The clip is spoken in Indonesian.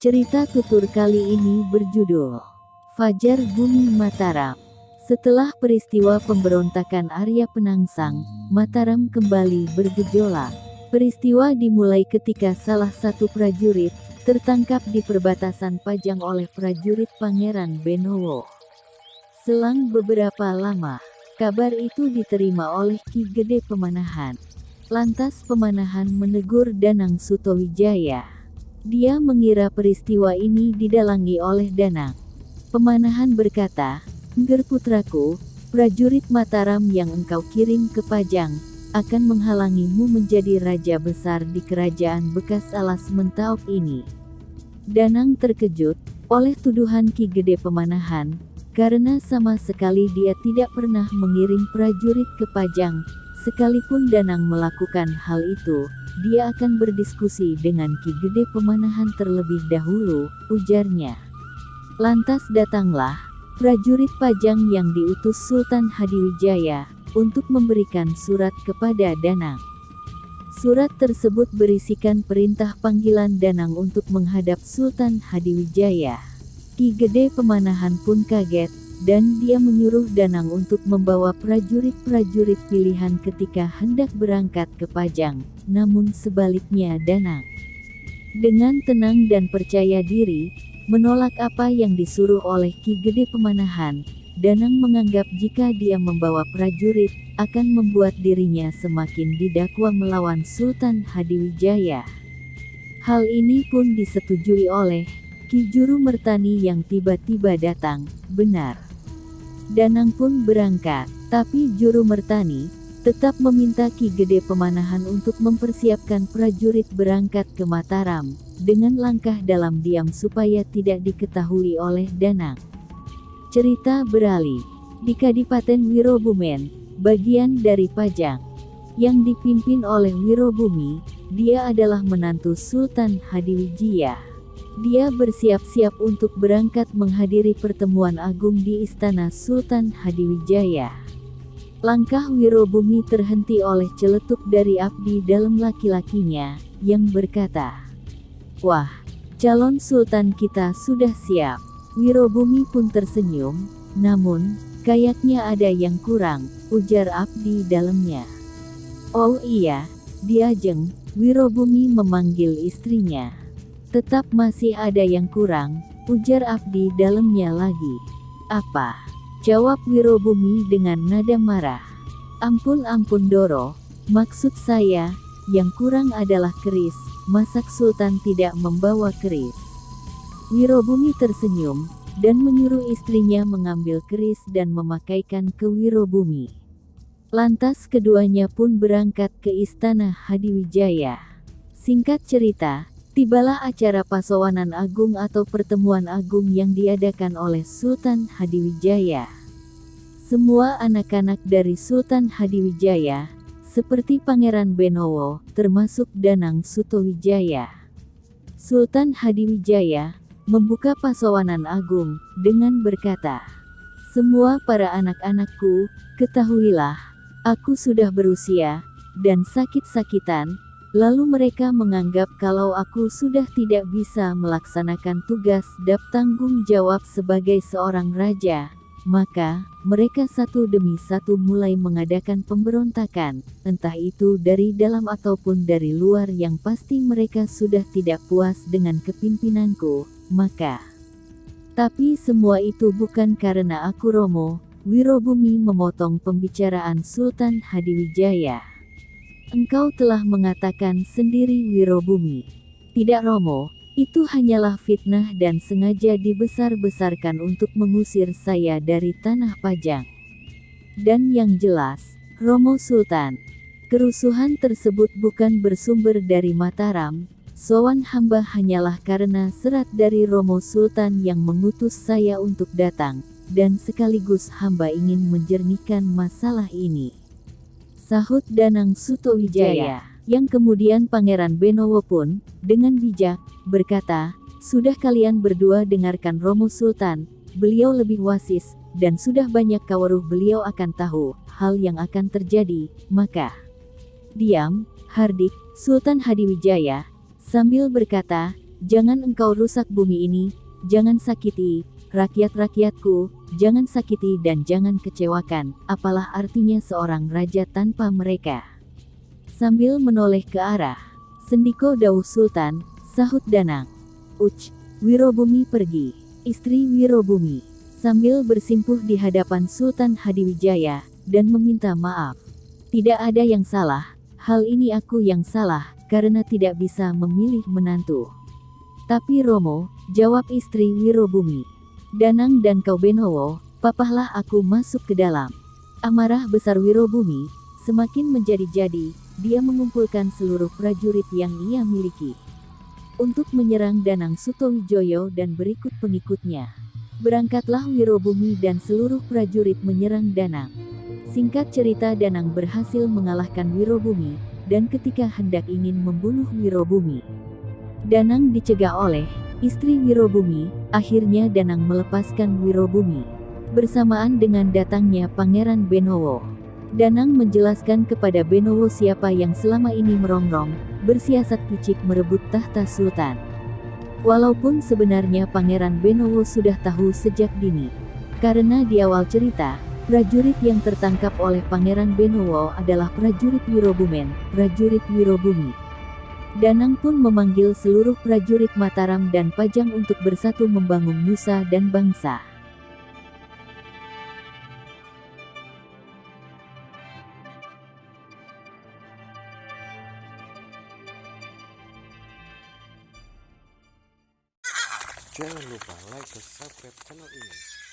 Cerita tutur kali ini berjudul Fajar Bumi Mataram. Setelah peristiwa pemberontakan Arya Penangsang, Mataram kembali bergejolak. Peristiwa dimulai ketika salah satu prajurit tertangkap di perbatasan Pajang oleh prajurit Pangeran Benowo. Selang beberapa lama, kabar itu diterima oleh Ki Gede Pemanahan. Lantas Pemanahan menegur Danang Sutawijaya. Dia mengira peristiwa ini didalangi oleh Danang. Pemanahan berkata, "Nger putraku, prajurit Mataram yang engkau kirim ke Pajang akan menghalangimu menjadi raja besar di kerajaan bekas Alas Mentaok ini." Danang terkejut oleh tuduhan Ki Gede Pemanahan, karena sama sekali dia tidak pernah mengirim prajurit ke Pajang. Sekalipun Danang melakukan hal itu, dia akan berdiskusi dengan Ki Gede Pemanahan terlebih dahulu, ujarnya. Lantas datanglah prajurit Pajang yang diutus Sultan Hadiwijaya untuk memberikan surat kepada Danang. Surat tersebut berisikan perintah panggilan Danang untuk menghadap Sultan Hadiwijaya. Ki Gede Pemanahan pun kaget, dan dia menyuruh Danang untuk membawa prajurit-prajurit pilihan ketika hendak berangkat ke Pajang. Namun sebaliknya Danang, dengan tenang dan percaya diri, menolak apa yang disuruh oleh Ki Gede Pemanahan. Danang menganggap jika dia membawa prajurit, akan membuat dirinya semakin didakwa melawan Sultan Hadiwijaya. Hal ini pun disetujui oleh Ki Juru Mertani yang tiba-tiba datang. Benar, Danang pun berangkat, tapi Juru Mertani tetap meminta Ki Gede Pemanahan untuk mempersiapkan prajurit berangkat ke Mataram, dengan langkah dalam diam supaya tidak diketahui oleh Danang. Cerita beralih di Kadipaten Wirobumen, bagian dari Pajang, yang dipimpin oleh Wirobumi. Dia adalah menantu Sultan Hadiwijaya. Dia bersiap-siap untuk berangkat menghadiri pertemuan agung di istana Sultan Hadiwijaya. Langkah Wirobumi terhenti oleh celetuk dari abdi dalam laki-lakinya, yang berkata, "Wah, calon sultan kita sudah siap." Wirobumi pun tersenyum, "Namun, kayaknya ada yang kurang," ujar abdi dalamnya. "Oh iya, Diajeng," Wirobumi memanggil istrinya. "Tetap masih ada yang kurang," ujar abdi dalamnya lagi. "Apa?" jawab Wirobumi dengan nada marah. "Ampun Doro, maksud saya, yang kurang adalah keris. Masak Sultan tidak membawa keris?" Wirobumi tersenyum, dan menyuruh istrinya mengambil keris dan memakaikan ke Wirobumi. Lantas keduanya pun berangkat ke istana Hadiwijaya. Singkat cerita, tibalah acara Pasowanan Agung atau Pertemuan Agung yang diadakan oleh Sultan Hadiwijaya. Semua anak-anak dari Sultan Hadiwijaya, seperti Pangeran Benowo, termasuk Danang Sutawijaya. Sultan Hadiwijaya membuka Pasowanan Agung dengan berkata, "Semua para anak-anakku, ketahuilah, aku sudah berusia dan sakit-sakitan." Lalu mereka menganggap kalau aku sudah tidak bisa melaksanakan tugas dan tanggung jawab sebagai seorang raja, maka mereka satu demi satu mulai mengadakan pemberontakan, entah itu dari dalam ataupun dari luar. Yang pasti mereka sudah tidak puas dengan kepemimpinanku, maka. Tapi semua itu bukan karena aku Romo. Wirobumi memotong pembicaraan Sultan Hadiwijaya. "Engkau telah mengatakan sendiri Wirobumi." "Tidak Romo, itu hanyalah fitnah dan sengaja dibesar-besarkan untuk mengusir saya dari tanah Pajang. Dan yang jelas, Romo Sultan, kerusuhan tersebut bukan bersumber dari Mataram. Sowan hamba hanyalah karena serat dari Romo Sultan yang mengutus saya untuk datang, dan sekaligus hamba ingin menjernihkan masalah ini," sahut Danang Sutawijaya. Yang kemudian Pangeran Benowo pun, dengan bijak, berkata, "Sudah kalian berdua dengarkan Romo Sultan, beliau lebih wasis, dan sudah banyak kawaruh beliau akan tahu hal yang akan terjadi, maka diam, hardik." Sultan Hadiwijaya sambil berkata, jangan engkau rusak bumi ini, jangan sakiti rakyat-rakyatku, jangan sakiti dan jangan kecewakan, apalah artinya seorang raja tanpa mereka. Sambil menoleh ke arah Sendiko Dauh Sultan, sahut Danang. Uch, Wirobumi pergi. Istri Wirobumi sambil bersimpuh di hadapan Sultan Hadiwijaya dan meminta maaf. Tidak ada yang salah, hal ini aku yang salah karena tidak bisa memilih menantu. Tapi Romo, jawab istri Wirobumi. Danang dan kau Benowo, papahlah aku masuk ke dalam. Amarah besar Wirobumi semakin menjadi-jadi, dia mengumpulkan seluruh prajurit yang ia miliki untuk menyerang Danang Sutowijoyo dan berikut pengikutnya. Berangkatlah Wirobumi dan seluruh prajurit menyerang Danang. Singkat cerita, Danang berhasil mengalahkan Wirobumi, dan ketika hendak ingin membunuh Wirobumi, Danang dicegah oleh istri Wirobumi. Akhirnya Danang melepaskan Wirobumi. Bersamaan dengan datangnya Pangeran Benowo, Danang menjelaskan kepada Benowo siapa yang selama ini merongrong, bersiasat picik merebut tahta sultan. Walaupun sebenarnya Pangeran Benowo sudah tahu sejak dini. Karena di awal cerita, prajurit yang tertangkap oleh Pangeran Benowo adalah prajurit Wirobumen, prajurit Wirobumi. Danang pun memanggil seluruh prajurit Mataram dan Pajang untuk bersatu membangun nusa dan bangsa. Jangan lupa like dan subscribe channel ini.